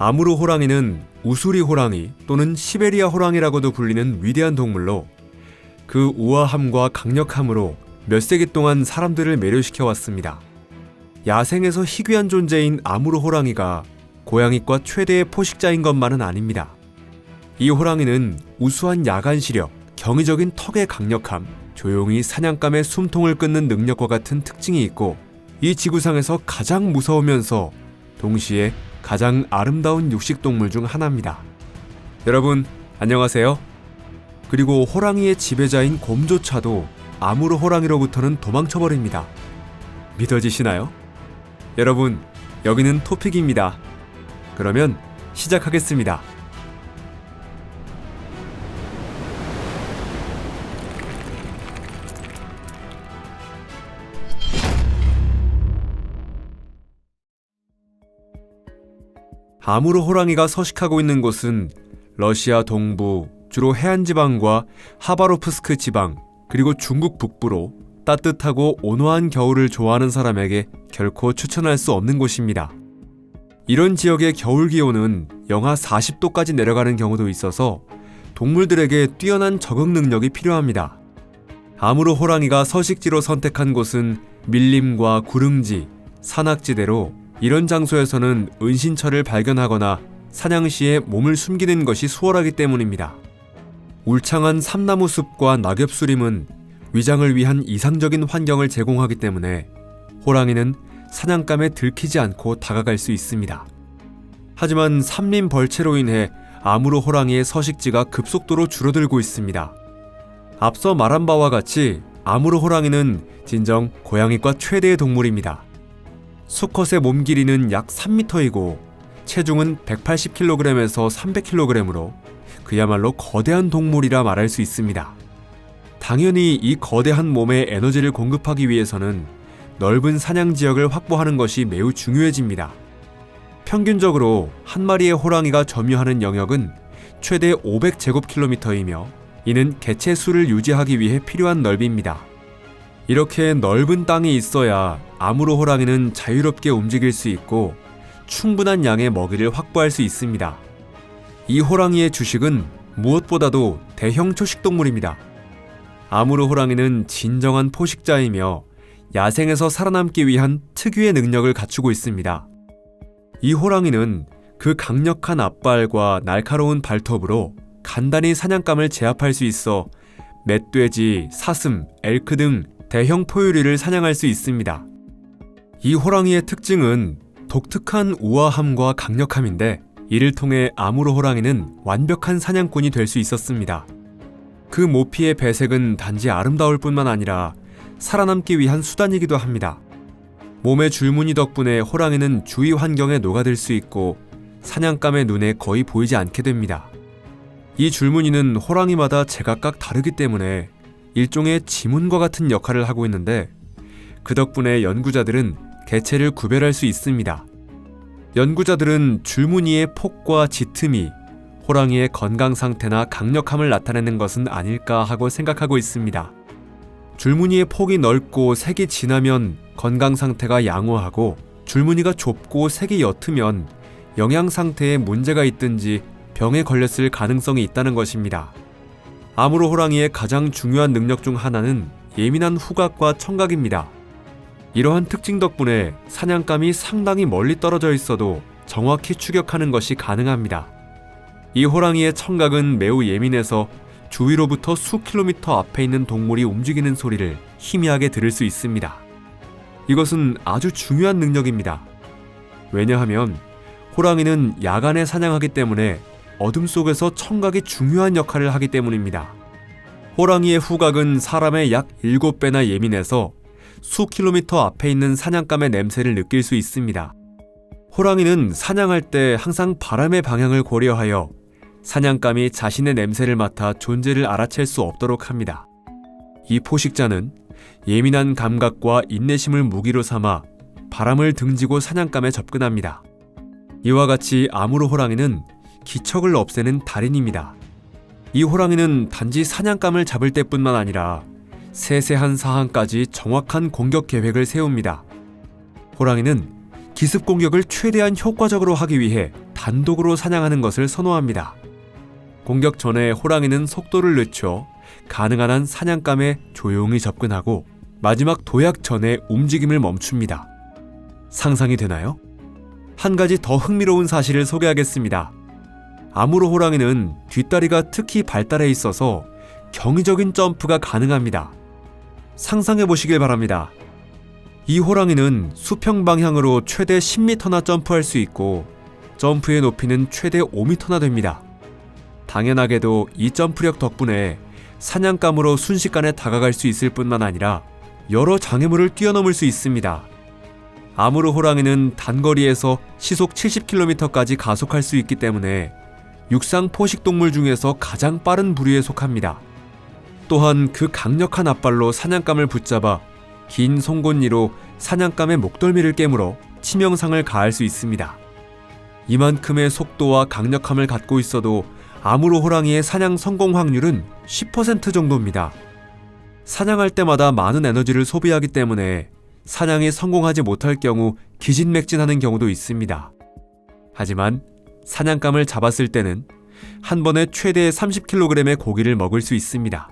아무르 호랑이는 우수리 호랑이 또는 시베리아 호랑이라고도 불리는 위대한 동물로 그 우아함과 강력함으로 몇 세기 동안 사람들을 매료시켜 왔습니다. 야생에서 희귀한 존재인 아무르 호랑이가 고양이과 최대의 포식자인 것만은 아닙니다. 이 호랑이는 우수한 야간 시력, 경이적인 턱의 강력함, 조용히 사냥감의 숨통을 끊는 능력과 같은 특징이 있고 이 지구상에서 가장 무서우면서 동시에 가장 아름다운 육식동물 중 하나입니다. 여러분, 안녕하세요. 그리고 호랑이의 지배자인 곰조차도 아무르 호랑이로부터는 도망쳐버립니다. 믿어지시나요? 여러분, 여기는 토픽입니다. 그러면 시작하겠습니다. 아무르 호랑이가 서식하고 있는 곳은 러시아 동부, 주로 해안지방과 하바로프스크 지방, 그리고 중국 북부로 따뜻하고 온화한 겨울을 좋아하는 사람에게 결코 추천할 수 없는 곳입니다. 이런 지역의 겨울 기온은 영하 40도까지 내려가는 경우도 있어서 동물들에게 뛰어난 적응 능력이 필요합니다. 아무르 호랑이가 서식지로 선택한 곳은 밀림과 구릉지, 산악지대로 이런 장소에서는 은신처를 발견하거나 사냥 시에 몸을 숨기는 것이 수월하기 때문입니다. 울창한 삼나무 숲과 낙엽수림은 위장을 위한 이상적인 환경을 제공하기 때문에 호랑이는 사냥감에 들키지 않고 다가갈 수 있습니다. 하지만 삼림 벌채로 인해 아무르 호랑이의 서식지가 급속도로 줄어들고 있습니다. 앞서 말한 바와 같이 아무르 호랑이는 진정 고양이과 최대의 동물입니다. 수컷의 몸 길이는 약 3m이고 체중은 180kg에서 300kg으로 그야말로 거대한 동물이라 말할 수 있습니다. 당연히 이 거대한 몸에 에너지를 공급하기 위해서는 넓은 사냥 지역을 확보하는 것이 매우 중요해집니다. 평균적으로 한 마리의 호랑이가 점유하는 영역은 최대 500제곱킬로미터이며 이는 개체 수를 유지하기 위해 필요한 넓이입니다. 이렇게 넓은 땅이 있어야 아무르 호랑이는 자유롭게 움직일 수 있고 충분한 양의 먹이를 확보할 수 있습니다. 이 호랑이의 주식은 무엇보다도 대형 초식동물입니다. 아무르 호랑이는 진정한 포식자이며 야생에서 살아남기 위한 특유의 능력을 갖추고 있습니다. 이 호랑이는 그 강력한 앞발과 날카로운 발톱으로 간단히 사냥감을 제압할 수 있어 멧돼지, 사슴, 엘크 등 대형 포유류를 사냥할 수 있습니다. 이 호랑이의 특징은 독특한 우아함과 강력함인데 이를 통해 아무르 호랑이는 완벽한 사냥꾼이 될 수 있었습니다. 그 모피의 배색은 단지 아름다울 뿐만 아니라 살아남기 위한 수단이기도 합니다. 몸의 줄무늬 덕분에 호랑이는 주위 환경에 녹아들 수 있고 사냥감의 눈에 거의 보이지 않게 됩니다. 이 줄무늬는 호랑이마다 제각각 다르기 때문에 일종의 지문과 같은 역할을 하고 있는데 그 덕분에 연구자들은 개체를 구별할 수 있습니다. 연구자들은 줄무늬의 폭과 짙음이 호랑이의 건강 상태나 강력함을 나타내는 것은 아닐까 하고 생각하고 있습니다. 줄무늬의 폭이 넓고 색이 진하면 건강 상태가 양호하고 줄무늬가 좁고 색이 옅으면 영양 상태에 문제가 있든지 병에 걸렸을 가능성이 있다는 것입니다. 아무르 호랑이의 가장 중요한 능력 중 하나는 예민한 후각과 청각입니다. 이러한 특징 덕분에 사냥감이 상당히 멀리 떨어져 있어도 정확히 추격하는 것이 가능합니다. 이 호랑이의 청각은 매우 예민해서 주위로부터 수킬로미터 앞에 있는 동물이 움직이는 소리를 희미하게 들을 수 있습니다. 이것은 아주 중요한 능력입니다. 왜냐하면 호랑이는 야간에 사냥하기 때문에 어둠 속에서 청각이 중요한 역할을 하기 때문입니다. 호랑이의 후각은 사람의 약 7배나 예민해서 수킬로미터 앞에 있는 사냥감의 냄새를 느낄 수 있습니다. 호랑이는 사냥할 때 항상 바람의 방향을 고려하여 사냥감이 자신의 냄새를 맡아 존재를 알아챌 수 없도록 합니다. 이 포식자는 예민한 감각과 인내심을 무기로 삼아 바람을 등지고 사냥감에 접근합니다. 이와 같이 아무르 호랑이는 기척을 없애는 달인입니다. 이 호랑이는 단지 사냥감을 잡을 때뿐만 아니라 세세한 사항까지 정확한 공격 계획을 세웁니다. 호랑이는 기습 공격을 최대한 효과적으로 하기 위해 단독으로 사냥하는 것을 선호합니다. 공격 전에 호랑이는 속도를 늦춰 가능한 한 사냥감에 조용히 접근하고 마지막 도약 전에 움직임을 멈춥니다. 상상이 되나요? 한 가지 더 흥미로운 사실을 소개하겠습니다. 아무로 호랑이는 뒷다리가 특히 발달해 있어서 경이적인 점프가 가능합니다. 상상해 보시길 바랍니다. 이 호랑이는 수평 방향으로 최대 10m나 점프할 수 있고 점프의 높이는 최대 5m나 됩니다. 당연하게도 이 점프력 덕분에 사냥감으로 순식간에 다가갈 수 있을 뿐만 아니라 여러 장애물을 뛰어넘을 수 있습니다. 아무로 호랑이는 단거리에서 시속 70km까지 가속할 수 있기 때문에 육상 포식동물 중에서 가장 빠른 부류에 속합니다. 또한 그 강력한 앞발로 사냥감을 붙잡아 긴 송곳니로 사냥감의 목덜미를 깨물어 치명상을 가할 수 있습니다. 이만큼의 속도와 강력함을 갖고 있어도 아무로 호랑이의 사냥 성공 확률은 10% 정도입니다. 사냥할 때마다 많은 에너지를 소비하기 때문에 사냥이 성공하지 못할 경우 기진맥진하는 경우도 있습니다. 하지만 사냥감을 잡았을 때는 한 번에 최대 30kg의 고기를 먹을 수 있습니다.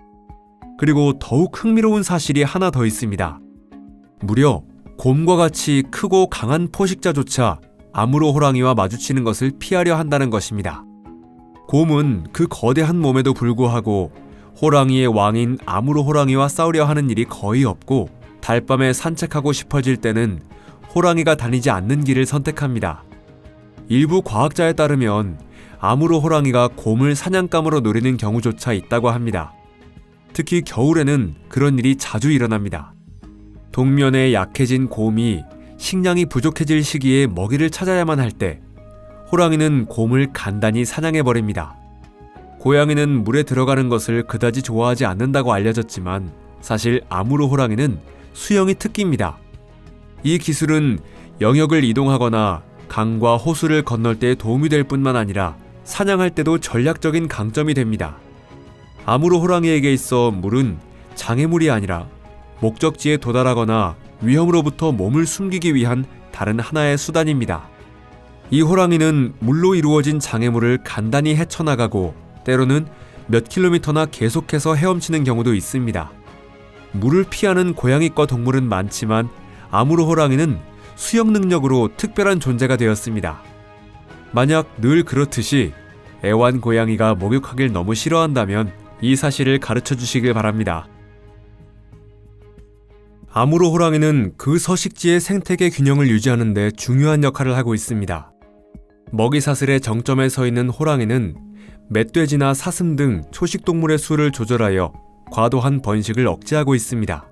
그리고 더욱 흥미로운 사실이 하나 더 있습니다. 무려 곰과 같이 크고 강한 포식자조차 아무로 호랑이와 마주치는 것을 피하려 한다는 것입니다. 곰은 그 거대한 몸에도 불구하고 호랑이의 왕인 아무로 호랑이와 싸우려 하는 일이 거의 없고 달밤에 산책하고 싶어질 때는 호랑이가 다니지 않는 길을 선택합니다. 일부 과학자에 따르면 아무로 호랑이가 곰을 사냥감으로 노리는 경우조차 있다고 합니다. 특히 겨울에는 그런 일이 자주 일어납니다. 동면에 약해진 곰이 식량이 부족해질 시기에 먹이를 찾아야만 할 때 호랑이는 곰을 간단히 사냥해버립니다. 고양이는 물에 들어가는 것을 그다지 좋아하지 않는다고 알려졌지만 사실 아무로 호랑이는 수영이 특기입니다. 이 기술은 영역을 이동하거나 강과 호수를 건널 때 도움이 될 뿐만 아니라 사냥할 때도 전략적인 강점이 됩니다. 아무로 호랑이에게 있어 물은 장애물이 아니라 목적지에 도달하거나 위험으로부터 몸을 숨기기 위한 다른 하나의 수단입니다. 이 호랑이는 물로 이루어진 장애물을 간단히 헤쳐나가고 때로는 몇 킬로미터나 계속해서 헤엄치는 경우도 있습니다. 물을 피하는 고양이과 동물은 많지만 아무로 호랑이는 수영 능력으로 특별한 존재가 되었습니다. 만약 늘 그렇듯이 애완 고양이가 목욕하길 너무 싫어한다면 이 사실을 가르쳐 주시길 바랍니다. 아무로 호랑이는 그 서식지의 생태계 균형을 유지하는 데 중요한 역할을 하고 있습니다. 먹이사슬의 정점에 서 있는 호랑이는 멧돼지나 사슴 등 초식동물의 수를 조절하여 과도한 번식을 억제하고 있습니다.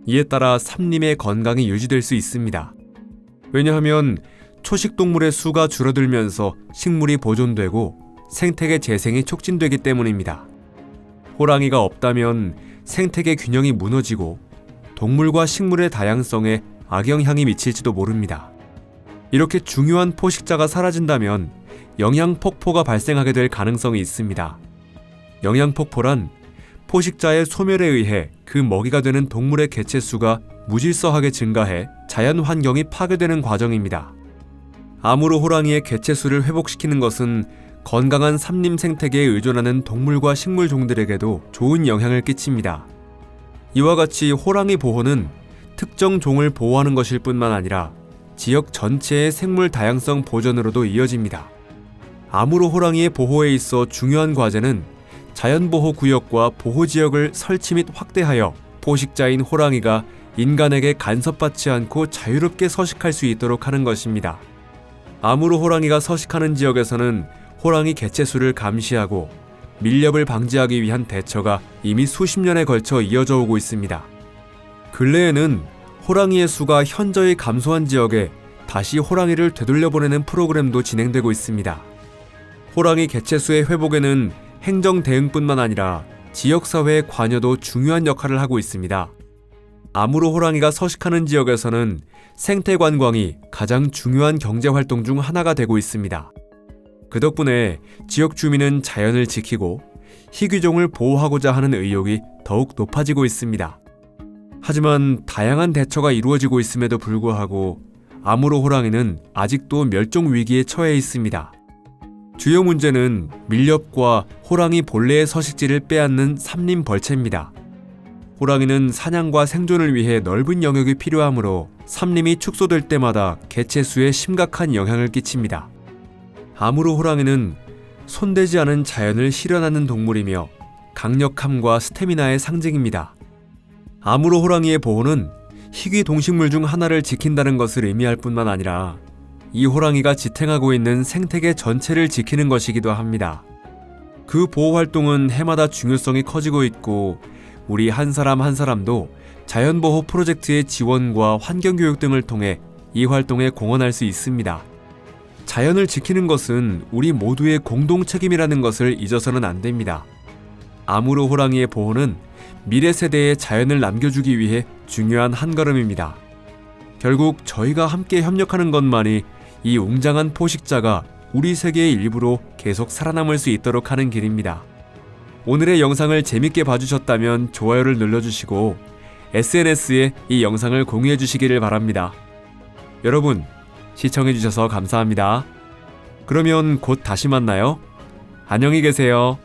이에 따라 삼림의 건강이 유지될 수 있습니다. 왜냐하면 초식동물의 수가 줄어들면서 식물이 보존되고 생태계 재생이 촉진되기 때문입니다. 호랑이가 없다면 생태계 균형이 무너지고 동물과 식물의 다양성에 악영향이 미칠지도 모릅니다. 이렇게 중요한 포식자가 사라진다면 영양폭포가 발생하게 될 가능성이 있습니다. 영양폭포란 포식자의 소멸에 의해 그 먹이가 되는 동물의 개체수가 무질서하게 증가해 자연 환경이 파괴되는 과정입니다. 아무로 호랑이의 개체수를 회복시키는 것은 건강한 삼림 생태계에 의존하는 동물과 식물 종들에게도 좋은 영향을 끼칩니다. 이와 같이 호랑이 보호는 특정 종을 보호하는 것일 뿐만 아니라 지역 전체의 생물 다양성 보존으로도 이어집니다. 아무로 호랑이의 보호에 있어 중요한 과제는 자연보호구역과 보호지역을 설치 및 확대하여 포식자인 호랑이가 인간에게 간섭받지 않고 자유롭게 서식할 수 있도록 하는 것입니다. 아무로 호랑이가 서식하는 지역에서는 호랑이 개체수를 감시하고 밀렵을 방지하기 위한 대처가 이미 수십 년에 걸쳐 이어져 오고 있습니다. 근래에는 호랑이의 수가 현저히 감소한 지역에 다시 호랑이를 되돌려보내는 프로그램도 진행되고 있습니다. 호랑이 개체수의 회복에는 행정 대응뿐만 아니라 지역사회의 관여도 중요한 역할을 하고 있습니다. 아무로 호랑이가 서식하는 지역에서는 생태관광이 가장 중요한 경제활동 중 하나가 되고 있습니다. 그 덕분에 지역 주민은 자연을 지키고 희귀종을 보호하고자 하는 의욕이 더욱 높아지고 있습니다. 하지만 다양한 대처가 이루어지고 있음에도 불구하고 아무로 호랑이는 아직도 멸종 위기에 처해 있습니다. 주요 문제는 밀렵과 호랑이 본래의 서식지를 빼앗는 삼림 벌채입니다. 호랑이는 사냥과 생존을 위해 넓은 영역이 필요하므로 삼림이 축소될 때마다 개체 수에 심각한 영향을 끼칩니다. 아무로 호랑이는 손대지 않은 자연을 실현하는 동물이며 강력함과 스태미나의 상징입니다. 아무로 호랑이의 보호는 희귀 동식물 중 하나를 지킨다는 것을 의미할 뿐만 아니라 이 호랑이가 지탱하고 있는 생태계 전체를 지키는 것이기도 합니다. 그 보호 활동은 해마다 중요성이 커지고 있고 우리 한 사람 한 사람도 자연보호 프로젝트의 지원과 환경교육 등을 통해 이 활동에 공헌할 수 있습니다. 자연을 지키는 것은 우리 모두의 공동 책임이라는 것을 잊어서는 안 됩니다. 아무로 호랑이의 보호는 미래 세대에 자연을 남겨주기 위해 중요한 한 걸음입니다. 결국 저희가 함께 협력하는 것만이 이 웅장한 포식자가 우리 세계의 일부로 계속 살아남을 수 있도록 하는 길입니다. 오늘의 영상을 재밌게 봐주셨다면 좋아요를 눌러주시고 SNS에 이 영상을 공유해 주시기를 바랍니다. 여러분, 시청해주셔서 감사합니다. 그러면 곧 다시 만나요. 안녕히 계세요.